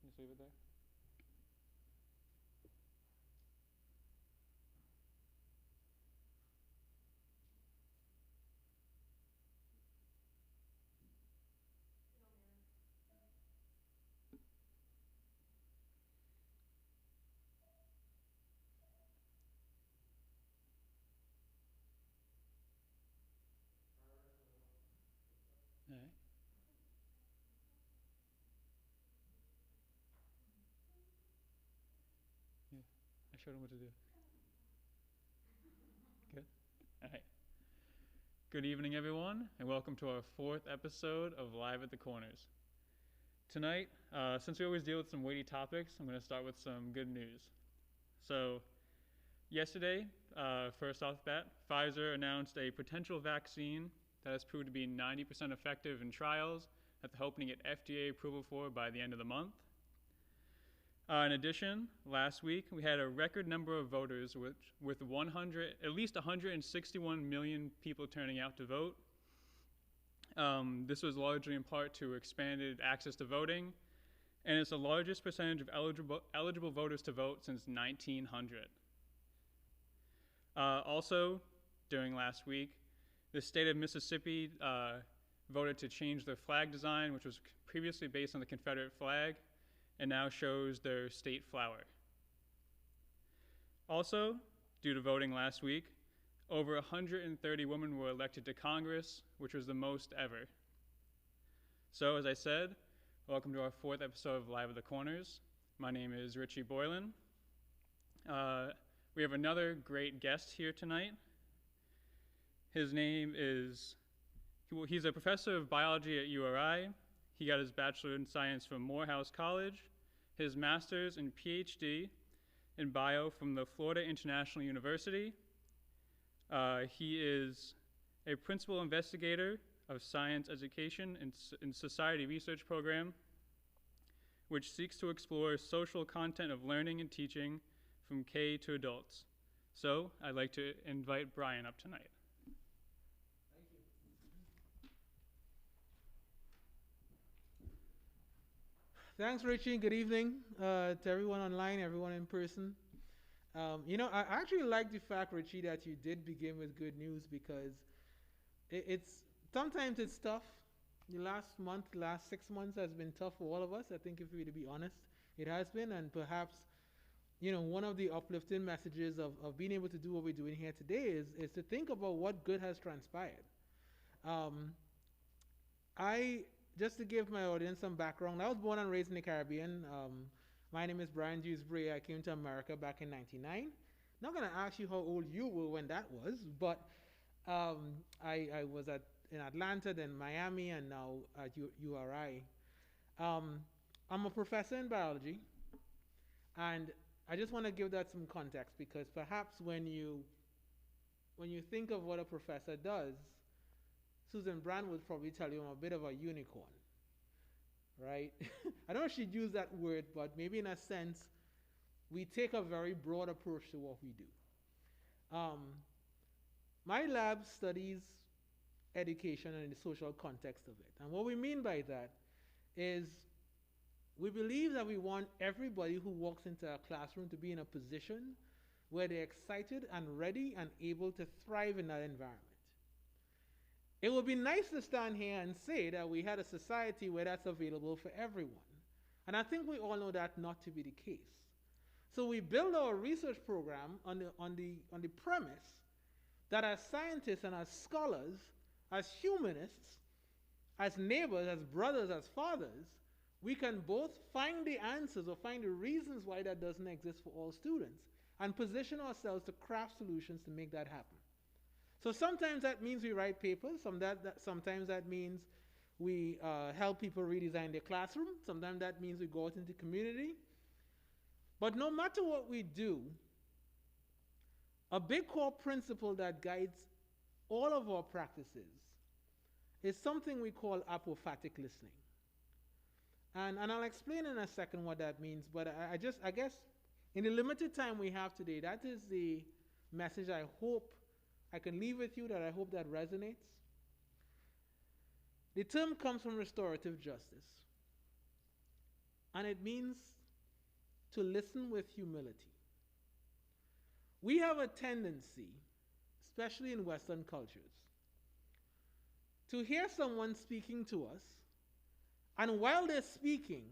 Just leave it there. All right. Yeah, I showed him what to do. Good. All right. Good evening, everyone, and welcome to our fourth episode of Live at the Corners. Tonight, since we always deal with some weighty topics, I'm going to start with some good news. So, yesterday, first off the bat, Pfizer announced a potential vaccine that has proved to be 90% effective in trials that they're hoping to get FDA approval for by the end of the month. In addition, last week we had a record number of voters with at least 161 million people turning out to vote. This was largely in part to expanded access to voting, and it's the largest percentage of eligible voters to vote since 1900. Also, during last week, the state of Mississippi voted to change their flag design, which was previously based on the Confederate flag, and now shows their state flower. Also, due to voting last week, over 130 women were elected to Congress, which was the most ever. So, as I said, welcome to our fourth episode of Live at the Corners. My name is Richie Boylan. We have another great guest here tonight. His name is, he's a professor of biology at URI. He got his Bachelor in Science from Morehouse College, his Master's and PhD in Bio from the Florida International University. He is a principal investigator of science education and society research program, which seeks to explore social content of learning and teaching from K to adults. So I'd like to invite Bryan up tonight. Thanks, Richie. Good evening to everyone online, everyone in person. I actually like the fact, Richie, that you did begin with good news because it's sometimes it's tough. The last 6 months has been tough for all of us. I think if we to be honest, it has been, and perhaps one of the uplifting messages of being able to do what we're doing here today is to think about what good has transpired. I Just to give my audience some background, I was born and raised in the Caribbean. My name is Bryan Dewsbury. I came to America back in '99. Not going to ask you how old you were when that was, but I was in Atlanta, then Miami, and now at URI. I'm a professor in biology, and I just want to give that some context because perhaps when you think of what a professor does, Susan Brand would probably tell you I'm a bit of a unicorn, right? I don't know if she'd use that word, but maybe in a sense, we take a very broad approach to what we do. My lab studies education and the social context of it. And what we mean by that is we believe that we want everybody who walks into a classroom to be in a position where they're excited and ready and able to thrive in that environment. It would be nice to stand here and say that we had a society where that's available for everyone. And I think we all know that not to be the case. So we build our research program on the premise that as scientists and as scholars, as humanists, as neighbors, as brothers, as fathers, we can both find the answers or find the reasons why that doesn't exist for all students and position ourselves to craft solutions to make that happen. So sometimes that means we write papers. Sometimes that means we help people redesign their classroom. Sometimes that means we go out into the community. But no matter what we do, a big core principle that guides all of our practices is something we call apophatic listening. And I'll explain in a second what that means, but I guess in the limited time we have today, that is the message I hope I can leave with you, that I hope that resonates. The term comes from restorative justice. and it means to listen with humility. We have a tendency, especially in Western cultures, to hear someone speaking to us, and while they're speaking,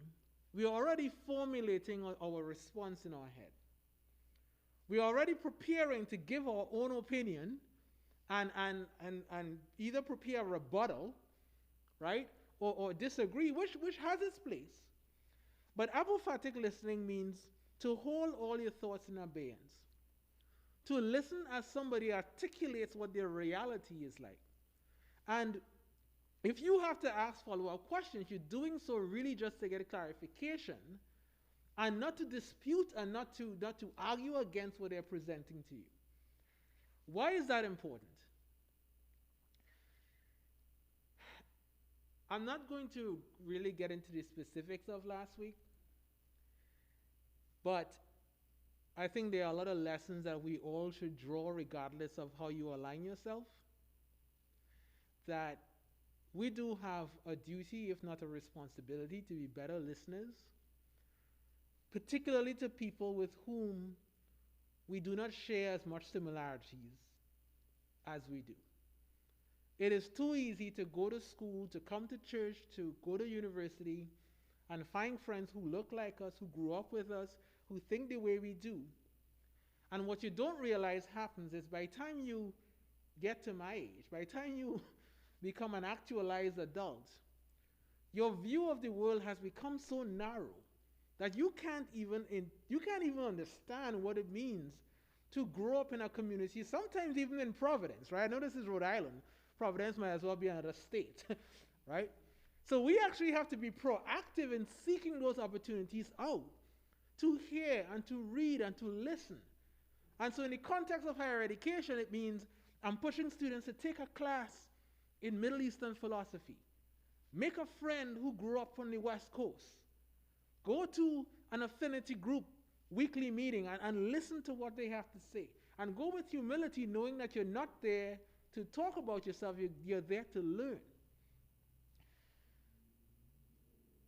we're already formulating our response in our head. We're already preparing to give our own opinion and either prepare a rebuttal, right, or disagree, which has its place. But apophatic listening means to hold all your thoughts in abeyance, to listen as somebody articulates what their reality is like. And if you have to ask follow-up questions, you're doing so really just to get a clarification and not to dispute and not to argue against what they're presenting to you. Why is that important? I'm not going to really get into the specifics of last week, but I think there are a lot of lessons that we all should draw regardless of how you align yourself. That we do have a duty, if not a responsibility, to be better listeners, particularly to people with whom we do not share as much similarities as we do. It is too easy to go to school, to come to church, to go to university, and find friends who look like us, who grew up with us, who think the way we do. And what you don't realize happens is by the time you get to my age, by the time you become an actualized adult, your view of the world has become so narrow that you can't even understand what it means to grow up in a community, sometimes even in Providence, right? I know this is Rhode Island. Providence might as well be another state, right? So we actually have to be proactive in seeking those opportunities out to hear and to read and to listen. And so in the context of higher education, it means I'm pushing students to take a class in Middle Eastern philosophy. Make a friend who grew up on the West Coast. Go to an affinity group weekly meeting and listen to what they have to say. And go with humility, knowing that you're not there to talk about yourself, you're there to learn.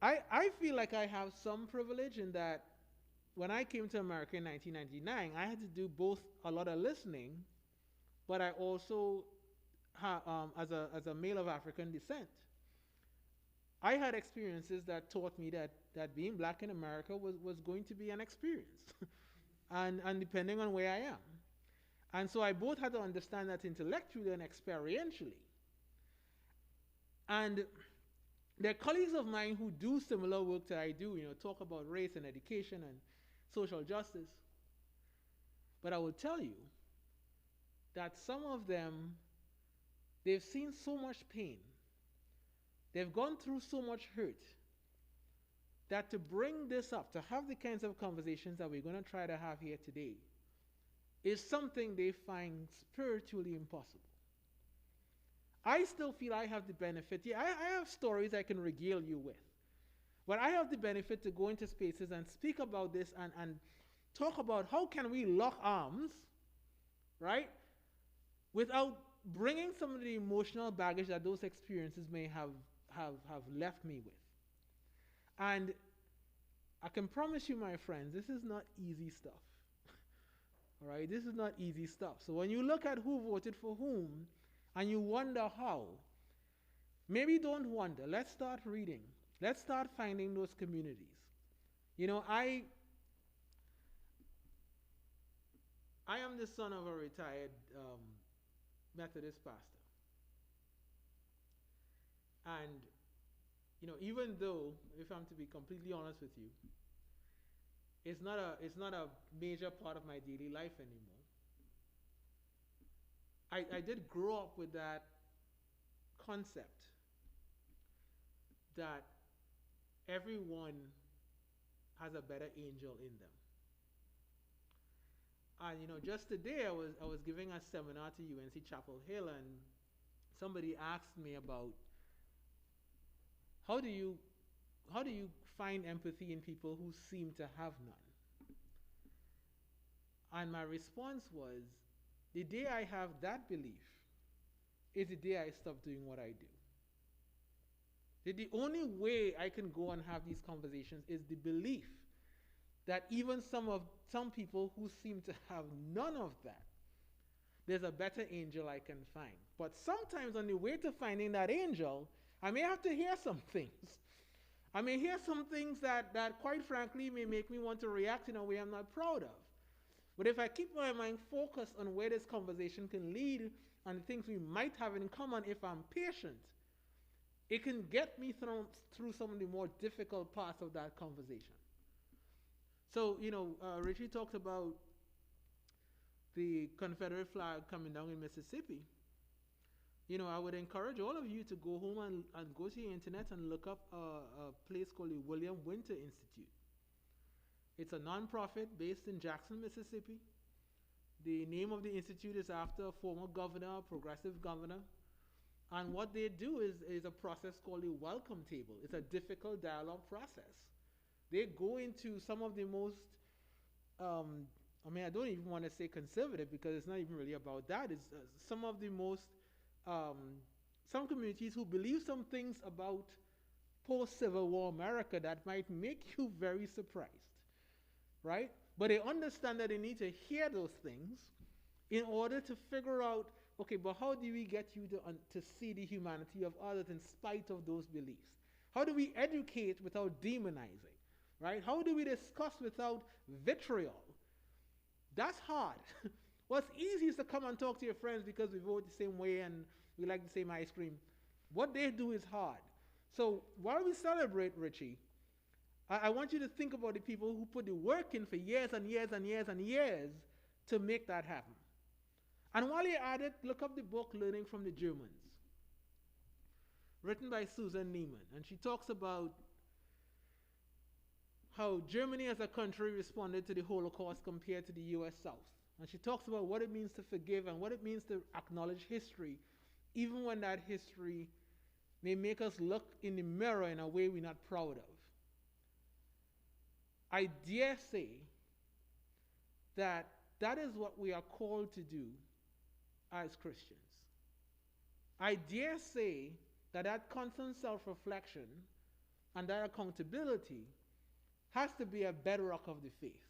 I feel like I have some privilege in that when I came to America in 1999, I had to do both a lot of listening, but I also, as a male of African descent, I had experiences that taught me that being black in America was going to be an experience, and depending on where I am. And so I both had to understand that intellectually and experientially. And there are colleagues of mine who do similar work that I do, talk about race and education and social justice. But I will tell you that some of them, they've seen so much pain, they've gone through so much hurt, that to bring this up, to have the kinds of conversations that we're going to try to have here today, is something they find spiritually impossible. I still feel I have the benefit. Yeah, I have stories I can regale you with. But I have the benefit to go into spaces and speak about this and talk about how can we lock arms, right, without bringing some of the emotional baggage that those experiences may have left me with. And I can promise you, my friends, this is not easy stuff. All right, this is not easy stuff. So when you look at who voted for whom, and you wonder how, maybe don't wonder. Let's start reading. Let's start finding those communities. I am the son of a retired Methodist pastor. And, even though, if I'm to be completely honest with you, it's not a major part of my daily life anymore. I did grow up with that concept that everyone has a better angel in them. And just today I was giving a seminar to UNC Chapel Hill, and somebody asked me about how do you find empathy in people who seem to have none? And my response was, the day I have that belief is the day I stop doing what I do. The only way I can go and have these conversations is the belief that even some people who seem to have none of that, there's a better angel I can find. But sometimes on the way to finding that angel, I may have to hear some things. I may hear some things that quite frankly may make me want to react in a way I'm not proud of. But if I keep my mind focused on where this conversation can lead and the things we might have in common if I'm patient, it can get me through some of the more difficult parts of that conversation. So, Richie talked about the Confederate flag coming down in Mississippi. I would encourage all of you to go home and go to the internet and look up a place called the William Winter Institute. It's a nonprofit based in Jackson, Mississippi. The name of the institute is after a former governor, a progressive governor. And what they do is a process called the welcome table. It's a difficult dialogue process. They go into some of the most, I don't even want to say conservative because it's not even really about that. It's some of the most, some communities who believe some things about post-Civil War America that might make you very surprised, right? But they understand that they need to hear those things in order to figure out, okay, but how do we get you to see the humanity of others in spite of those beliefs? How do we educate without demonizing, right? How do we discuss without vitriol? That's hard. What's easy is to come and talk to your friends because we vote the same way and we like the same ice cream. What they do is hard. So while we celebrate Richie, I want you to think about the people who put the work in for years and years and years and years to make that happen. And while you're at it, look up the book Learning from the Germans, written by Susan Neiman. And she talks about how Germany as a country responded to the Holocaust compared to the US South. And she talks about what it means to forgive and what it means to acknowledge history, even when that history may make us look in the mirror in a way we're not proud of. I dare say that that is what we are called to do as Christians. I dare say that that constant self-reflection and that accountability has to be a bedrock of the faith.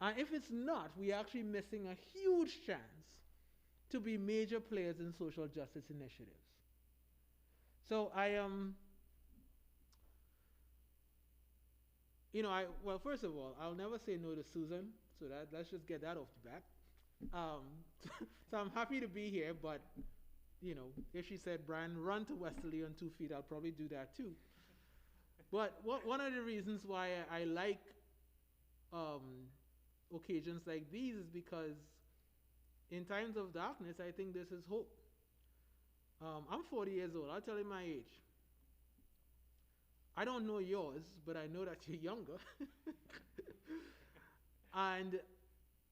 And if it's not, we're actually missing a huge chance to be major players in social justice initiatives. So well, first of all, I'll never say no to Susan, so let's just get that off the bat. So I'm happy to be here, but, if she said, Brian, run to Westerly on 2 feet, I'll probably do that too. But one of the reasons why I like occasions like these is because in times of darkness, I think this is hope. I'm 40 years old. I'll tell you my age. I don't know yours, but I know that you're younger. And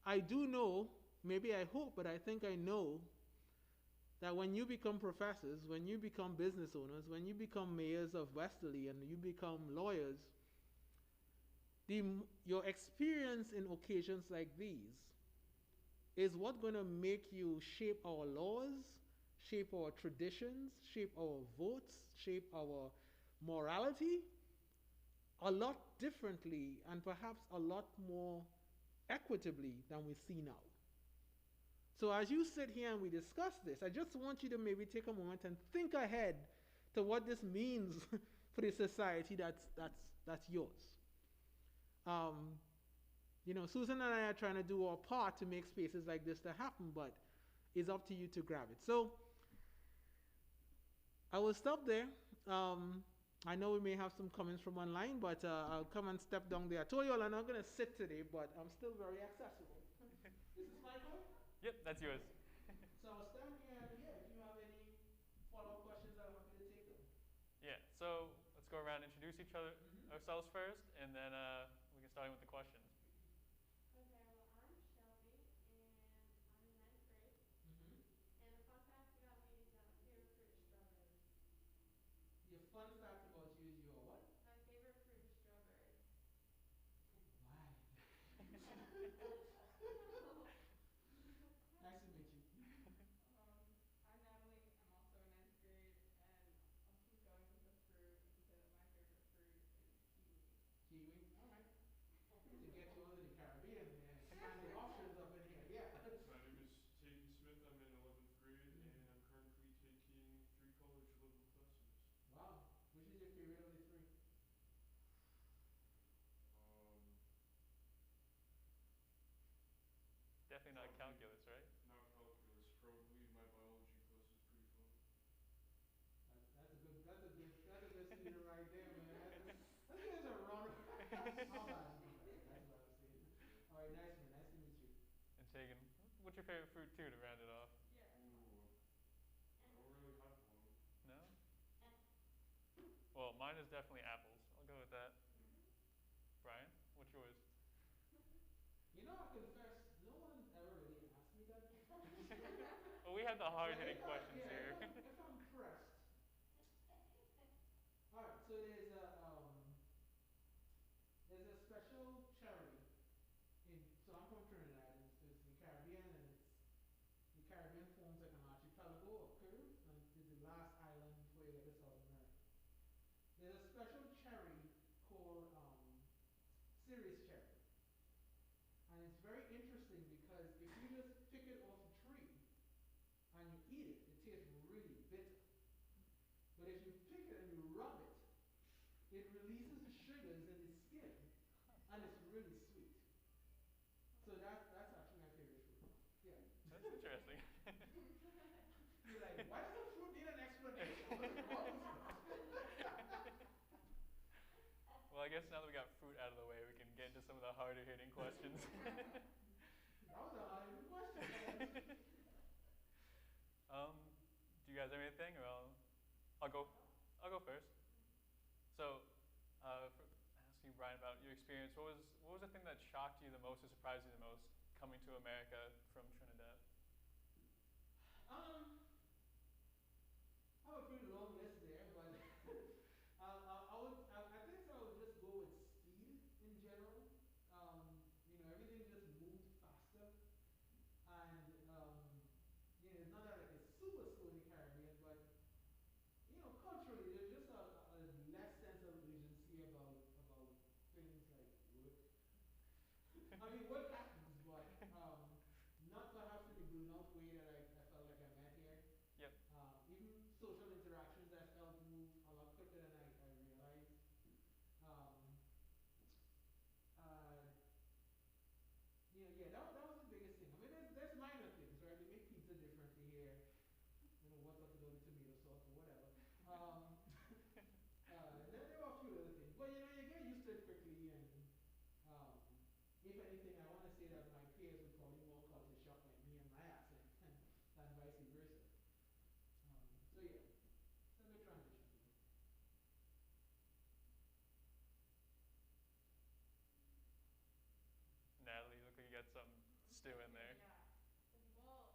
I do know, maybe I hope, but I think I know that when you become professors, when you become business owners, when you become mayors of Westerly and you become lawyers, your experience in occasions like these is what's going to make you shape our laws, shape our traditions, shape our votes, shape our morality a lot differently and perhaps a lot more equitably than we see now. So as you sit here and we discuss this, I just want you to maybe take a moment and think ahead to what this means for the society that's yours. Susan and I are trying to do our part to make spaces like this to happen, but it's up to you to grab it. So I will stop there. I know we may have some comments from online, but I'll come and step down there. I told you all I'm not going to sit today, but I'm still very accessible. Is this my turn? Yep, that's yours. So I'll stand here, and if you have any follow-up questions, I'm happy to take them. Yeah, so let's go around and introduce ourselves first, and then we can start with the questions. Okay, well, I'm Shelby, and I'm in 9th grade. And the fun fact about me is that my favorite fruit is strawberries. Your fun fact about you is you are what? My favorite fruit is strawberries. Why? Nice to meet you. I'm Natalie. I'm also in 9th grade, and I'll keep going with the Shaking. What's your favorite fruit too to round it off? Yeah. Ooh, I don't really have one. No? Well, mine is definitely apples. I'll go with that. Brian, what's yours? You know, I confess, no one ever really asked me that before. Well, we have the hard hitting If questions here. if I'm pressed. All right, so there's a special cherry so I'm from Trinidad, it's the Caribbean, and the Caribbean forms like an archipelago or curve, and it's the last island before you get to South America. There's a special cherry called Ceres cherry, and it's very interesting because if you just pick it off a tree and you eat it, it tastes really bitter. But if you pick it and you rub it, it releases the sugars in the skin, and it's really sweet. So that's actually my favorite fruit. Yeah. That's interesting. You're like, why does the fruit need an explanation? Well, I guess now that we got fruit out of the way, we can get into some of the harder hitting questions. That was a hard question. Do you guys have anything, or I'll go first. So, for asking Brian about your experience, what was the thing that shocked you the most or surprised you the most coming to America from Trinidad? I have a pretty long list there, but I think I would just go with speed in general. Everything just moved faster, and it's not that like it's super slow in the Caribbean, but culturally there's just a less sense of urgency about things like work. I mean, work happens, but not perhaps in the burnout way that I felt like I met here. Yep. Even social interactions I felt move a lot quicker than I realized. That was the biggest thing. I mean, there's minor things, right? They make pizza differently here. What's up to do with tomato sauce or whatever. There were a few other things, but you get used to it quickly, and if anything, I want to say that my peers would probably more culture shock like me and my accent than vice versa. So yeah, it's a good transition. Natalie, you look like you got some stew in there. Yeah. Well,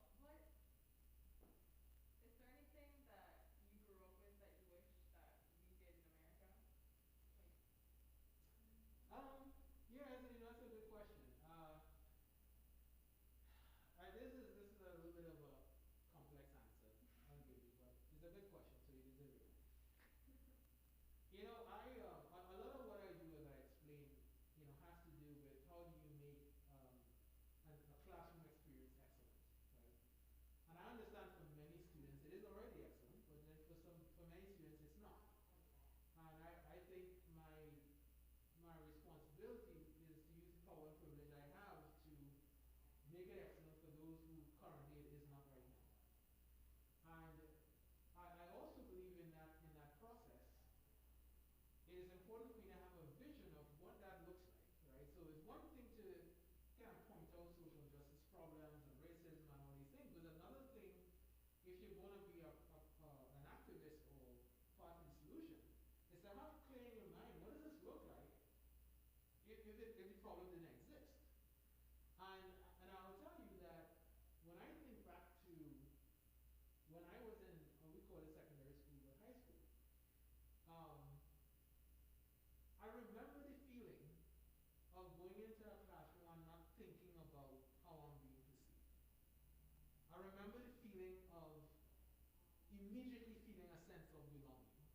is there anything that you grew up with that you wish that we did in America? That's a good question. This is a little bit of a complex answer I'll give you, but it's a good question, so you deserve it. A lot of what I do, as I explained, has to do with how do you make a classroom experience excellent, right? And I understand for many students it is already excellent, but then for many students it's not. And I think my responsibility is to use the power and privilege I have to make it excellent for those who currently it is not right now. And I also believe in that process. It is important for me to have a vision of what that looks like, right? So it's one thing to kind of point out social justice problems and racism and all these things, but another thing, if you're going to be an activist or part of the solution, is to have clear in your mind, what does this look like if the problem didn't exist? And I'll tell you that when I think back to when I was in, we call it secondary school, but high school, I remember the feeling of going into a classroom and not thinking about how I'm being perceived. I remember the feeling of immediately feeling a sense of belonging.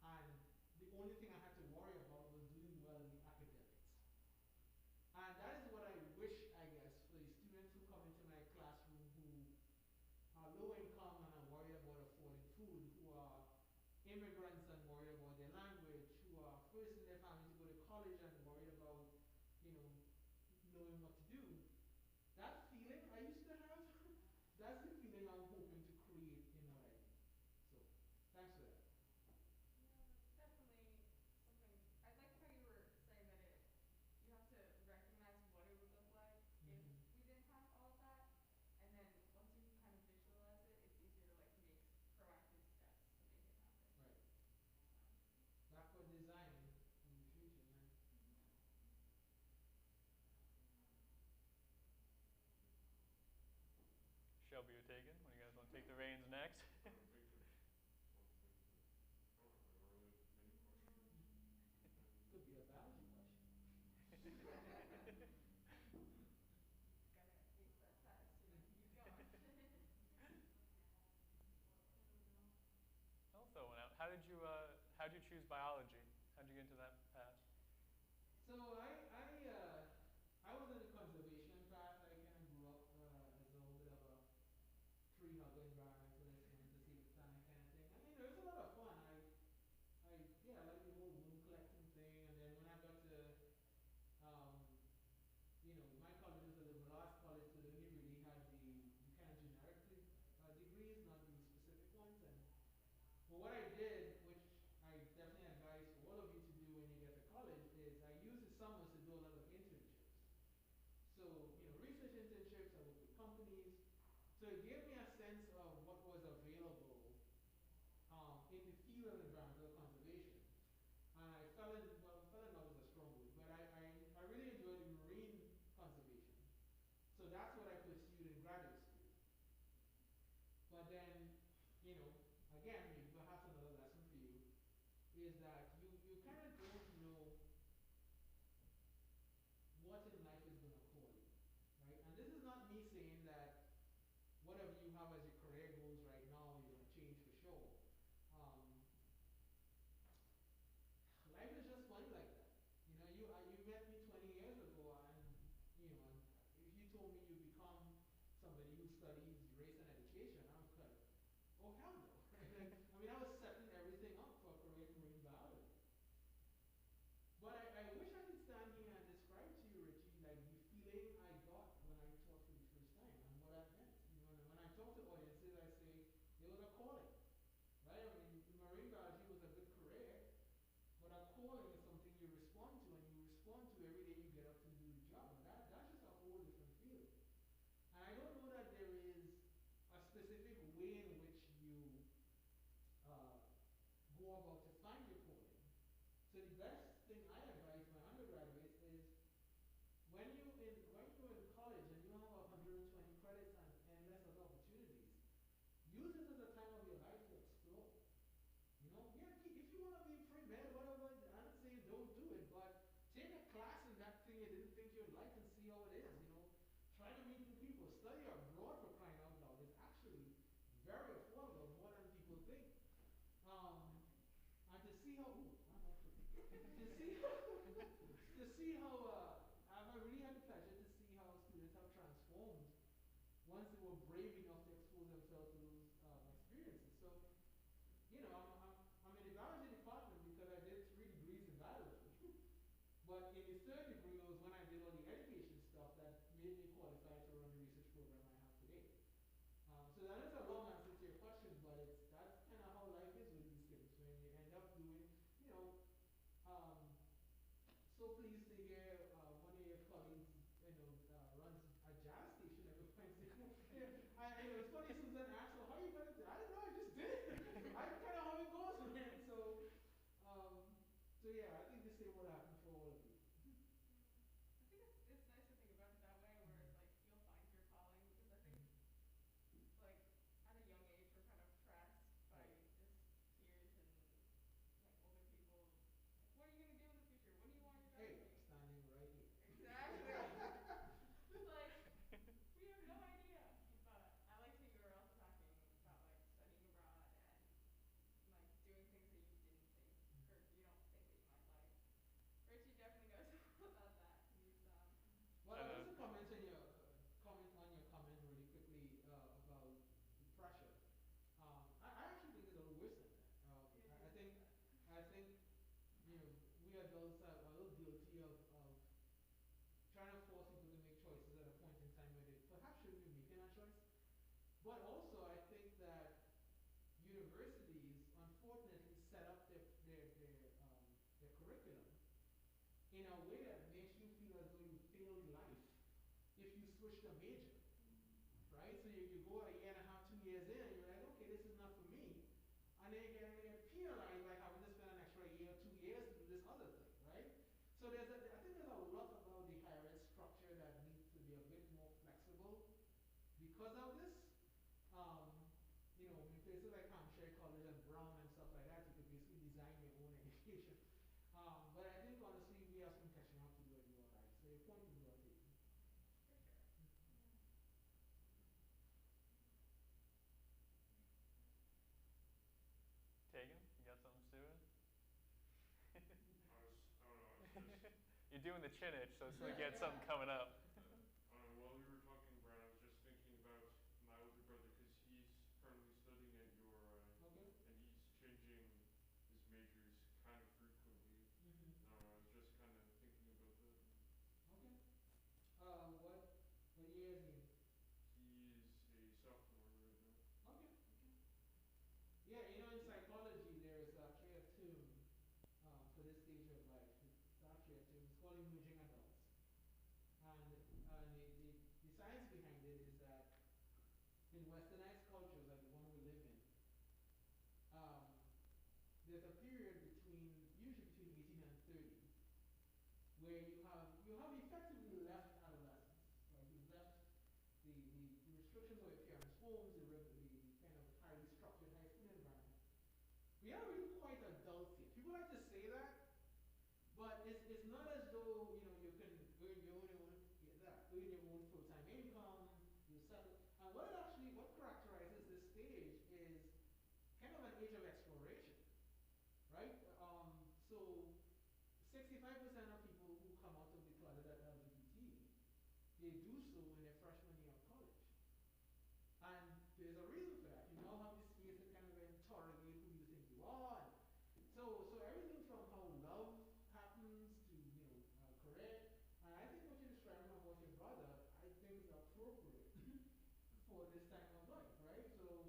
And the only thing I had to worry about was doing well in the academics. And that is what I wish, I guess, for the students who come into my classroom who are low income and are worried about affording food, who are immigrants and worried about their language, who are first in their family to go to college and worried about, knowing what to do. That feeling I used to have, that's the feeling I'm hoping to create in what I do. So, thanks for that. Yeah, that's definitely something. I like how you were saying that you have to recognize what it would look like if we didn't have all how'd you choose biology? How'd you get into that path? So I was in the conservation path. I kind of grew up as a little bit of a tree hugger environmentalist, wanted to see the planet kind of thing. I mean, it was a lot of fun. Yeah, I like the whole wound collecting thing. And then when I got to, um, my college was a liberal arts college, so they only really had the kind of generic degrees, not the specific ones. And but what I did, which I definitely advise for all of you to do when you get to college, is I used the summers to do a lot of internships. So, research internships, I worked with companies. So it gave me a sense of what was available in the field of environmental conservation. And I fell in love is a strong word, but I really enjoyed marine conservation. So that's what I pursued in graduate school. But then, again, maybe perhaps another lesson for you is that you kind of don't know what in life is going to call you, right? And this is not me saying that whatever you have as your career goals right now, you're going to change for sure. Life is just funny like that. You met me 20 years ago, and if you told me you become somebody who studies race and education, I was like, oh hell no. I mean, I was setting everything up for a career in marine biology. But I wish I could stand here and describe to you, Richie, like the feeling I got when I taught for the first time and what that meant. When I talk to audiences, I say it was a calling, right? I mean, marine biology was a good career, but a calling is something you respond to, and you respond to every day you get up to do the job. And that's just a whole different feeling. And I don't know that there is a specific way in which you go about to find your calling. So the best thing I advise my undergraduates is when you're in college and you have 120 credits and endless other opportunities, use this as a time of your life to explore. If you want to be pre-med, whatever, I'm not saying don't do it, but take a class in that thing you didn't think you'd like and see how it is. Try to meet new people. Study abroad, for crying out loud. It's actually very affordable, more than people think. And to see how, I've really had the pleasure to see how students have transformed once they were brave enough to expose themselves to those experiences. So, I'm in the biology department because I did 3 degrees in biology. But in the 3rd degree was when I did all the education stuff that made me qualified to run the research program I have today. So that is a long answer to your question, but that's kind of how life is with these things. When you end up doing, so pleased to hear one of your colleagues, runs a jazz station every Wednesday. It's funny, Susan asked, well, how are you going to do it? I don't know, I just did it. I kind of how it goes, man. So yeah, I think the same would happen for all of you. I think it's nice to think about it that way, where it's like you'll find your calling, because I think like at a young age we're kind of pressed by just peers and like older people. Like, what are you gonna do in the future? What do you want your job to Hey, be? standing right here. Exactly. Like we have no idea. But I liked how you were also talking about like studying abroad and like doing things that you didn't think or you don't think that you might like. Richie definitely knows about that. He's Well, I want to comment on your comment really quickly about the pressure. I actually think it's a little worse than that. I think we adults are a little guilty of trying to force people to make choices at a point in time where they perhaps shouldn't be making that choice. But also, I think that universities unfortunately set up their curriculum in a way that makes you feel as though you failed life if you switch the major, right? So you go a year and a half, 2 years in, and you're like, okay, this is not for me. And then you get penalized by having to spend an extra year, 2 years to do this other thing, right? So I think there's a lot about the higher ed structure that needs to be a bit more flexible because of this. In places like Hampshire College and Brown and stuff like that, you could basically design your own education. But I think honestly we have some catching up to do at URI. So your point is well taken. for sure. Tegan, you got something? You're doing the chin itch, so it's like you had something coming up. While we were talking, Brian, I was just thinking about my older brother because he's currently studying at URI Okay. and he's changing his majors kind of frequently. Mm-hmm. I was just kind of thinking about that. Okay. What year is he in? He is a sophomore right now. Okay. Okay. Yeah, in psychology, there is actually a term for this stage of life. It's actually a term. It's called emerging adults. And the science behind it is that in westernized cultures like the one we live in, um, there's a period usually between 18 and 30, where you have effectively left adolescence. Like you've left the restrictions of your parents' homes, the kind of highly structured high school environment. We are really quite adults here. People like to say that, but it's not as though you can earn your own full-time income, you settle. And what characterizes this stage is kind of an age of exploration, right? So 65% of people who come out of the closet as LGBT, they do so in their freshman year of college. And there's a reason for that. You now have this space to kind of interrogate who you think you are. So everything from how love happens to career. And I think what you're describing about your brother, I think is appropriate for this time of life, right? So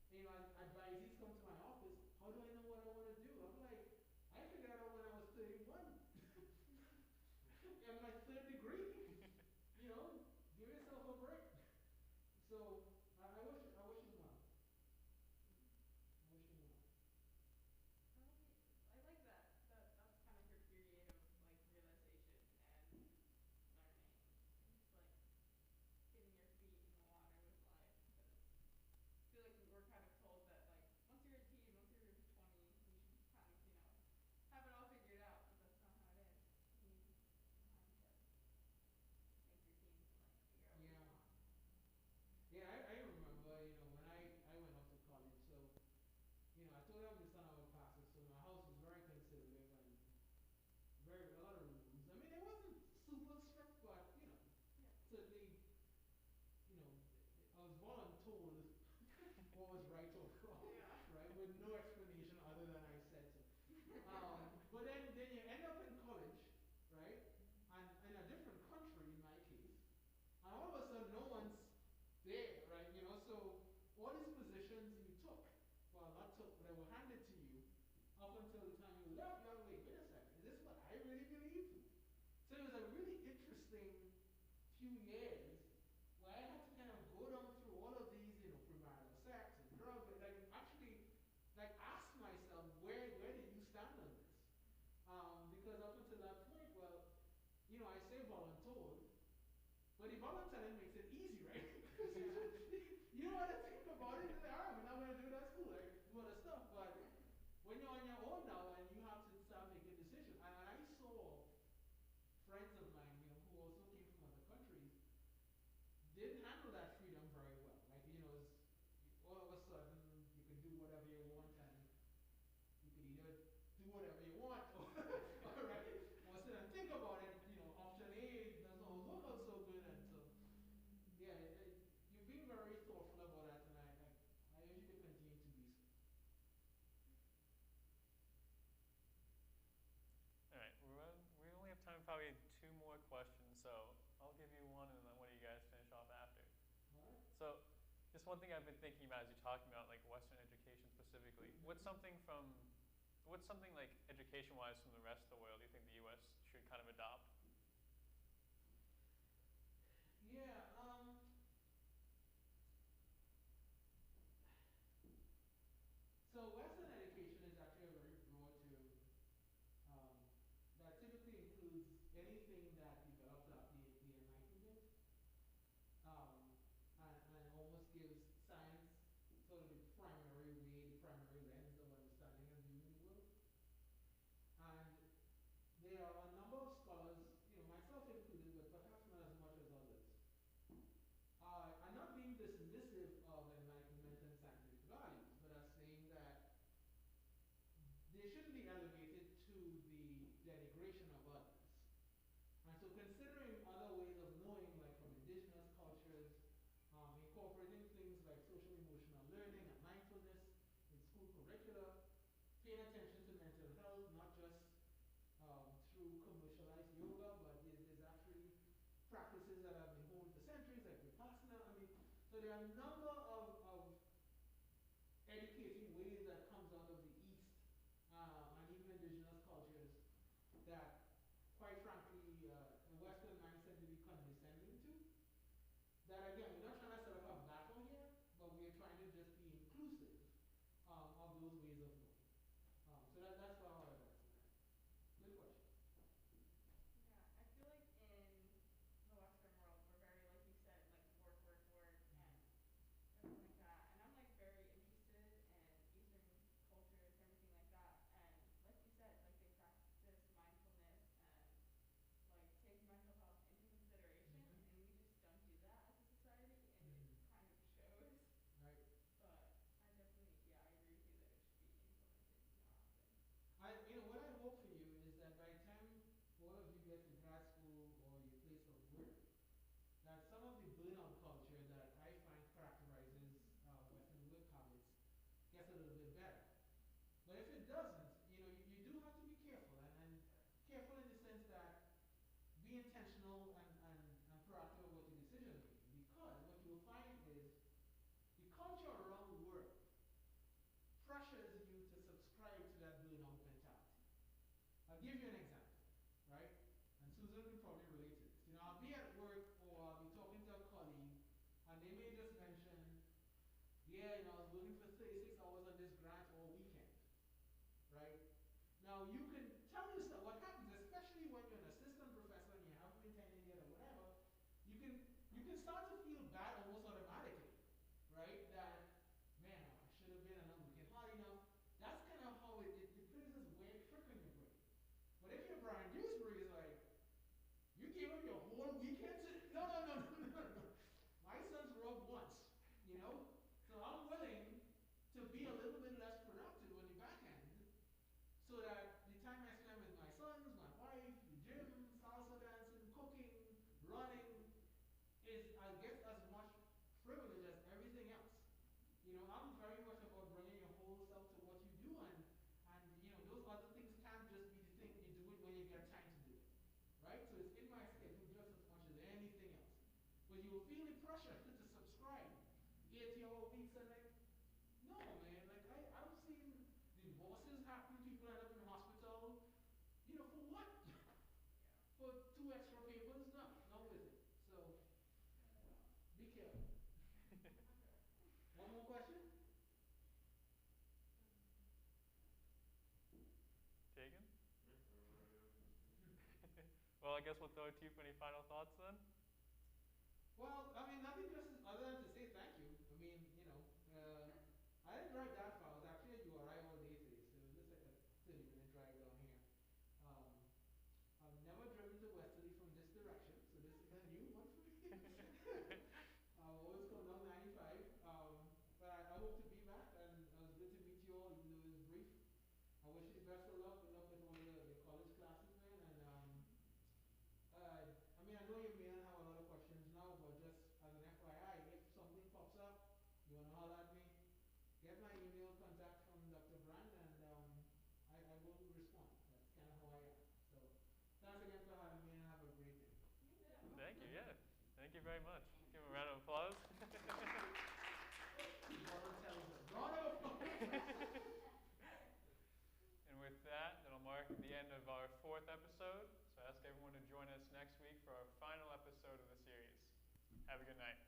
as advisees come to my office, how do I know what I want to do? I'm like, I figured out when I was 31. I'm my third degree. Give yourself a break. So I wish him well. I wish him well. I like that. That's kind of your period of like realization and learning. It's like getting your feet in the water with life. Because I feel like we're kind of told that like once you're a teen, once you're 20, you should kind of have it all figured out. But that's not how it is. You need time to make your teens and like figure out what you Yeah. want. Yeah, I remember, when I went off to college, so, I told them the son of a pastor, so my house was very conservative and a lot of rules. I mean, it wasn't super strict, but, Yeah. certainly, I was voluntold what was right or wrong, Yeah. right, with no explanation other than I said so. But then you end up in college, right, and in a different country in my case, and all of a sudden no one's there, right? So all these positions you took, well, not took, but they were handed to you up until the time you left, you're like, wait a second, is this what I really believe? So it was a really interesting few years where I had to kind of go down through all of these, premarital sex and drugs, like actually, like ask myself, where do you stand on this? Because up until that point, well, I say voluntold, but the volunteering makes it easy, right? You don't want to think about it. It's like, all right, we're not going to do that school, like, do other stuff. But when you're on your own now and you have to start making decisions, and I saw friends of mine, who also came from other countries, didn't handle that freedom very well. Like, all of a sudden you can do whatever you want, and you can either do whatever you want, or right, or sit and think about it. Option A doesn't always work out so good, and so yeah, you've been very thoughtful about that, and I urge you to continue to be so. All right, we only have time for probably 2 more questions, so I'll give you one, and then one of you guys finish off after. All right. So, just one thing I've been thinking about as you're talking about like Western education specifically. What's something like education-wise from the rest of the world you think the U.S. should kind of adopt? Yeah. So Western education is actually a very broad term that typically includes anything that developed after the Enlightenment, and almost gives science sort of the primary lens of understanding and viewing the world. And there are So there are a number of educating ways that comes out of the East and even indigenous cultures that, quite frankly, a Western mindset to be condescending to. That again, we're not trying to set up a battle here, but we're trying to just be inclusive of those ways of knowing. So that's how I would answer that. Good question. Yeah, I feel like in the Western world, we're very, like you said, like work, work, work, and everything like that. And I'm like very interested in Eastern cultures, everything like that. And like you said, like they practice mindfulness and like take mental health into consideration, Mhm. and we just don't do that as a society, and Mhm. it kind of shows. Right. But I definitely, yeah, I agree with you that it should be implemented more often. What I hope for you is that by the time all of you get to grad school or your place of work, that some of the burnout culture that I find characterizes Western work habits gets a little bit better. But if it doesn't, you do have to be careful and careful in the sense that be intentional and proactive about your decision making. Because what you will find is the culture around work pressures you to subscribe to that burnout mentality. I'll give you an example, right? And Susan can probably relate to this. I'll be at work or I'll be talking to a colleague and they may just mention, yeah, I was working for 36 hours on this grant all weekend, right? Now you can tell yourself what happens, especially when you're an assistant professor and you haven't been tenure yet or whatever, you can start to feel bad almost automatically, right? That, man, I should have been and I'm working hard enough. That's kind of how it plays this weird trick on your brain. But if you're Bryan Dewsbury, it's like, you gave up your whole weekend to, no. My sons grew up once, So I'm willing to be a little bit less productive on the back end so that the time I spend with my sons, my wife, the gym, salsa dancing, cooking, running, I guess as much privilege as everything else. I'm very much about bringing your whole self to what you do, and those other things can't just be the thing you do it when you get time to do it, right? So it's in my schedule just as much as anything else. But you will feel the pressure to subscribe 80-hour weeks and like, no man, like I've seen divorces happen, people end up in the hospital, for what? For 2 extra papers? No, not with it. So be careful. One more question? Taken? Yeah, Well, I guess we'll throw it to you for any final thoughts then. Well, nothing just other than to say thank you. I didn't drive that far. I was actually at URI all day today, so it was just like a 30-minute drive down here. I've never driven to Westerly from this direction, so this is a new one for me. I've always come down 95, but I hope to be back, and it was good to meet you all, even though it was brief. I wish you the best of luck. Good luck with all your college classes, man, and I know you may not have a lot of questions now, but just as an FYI, if something pops up, you want to holler at me, get my email contact from Dr. Brand, and I will respond. That's kind of how I am. So thanks again for having me, and have a great day. Thank you, yeah. Thank you very much. Give him a round of applause. And with that, that'll mark the end of our 4th episode. So I ask everyone to join us next week for our final episode of the series. Have a good night.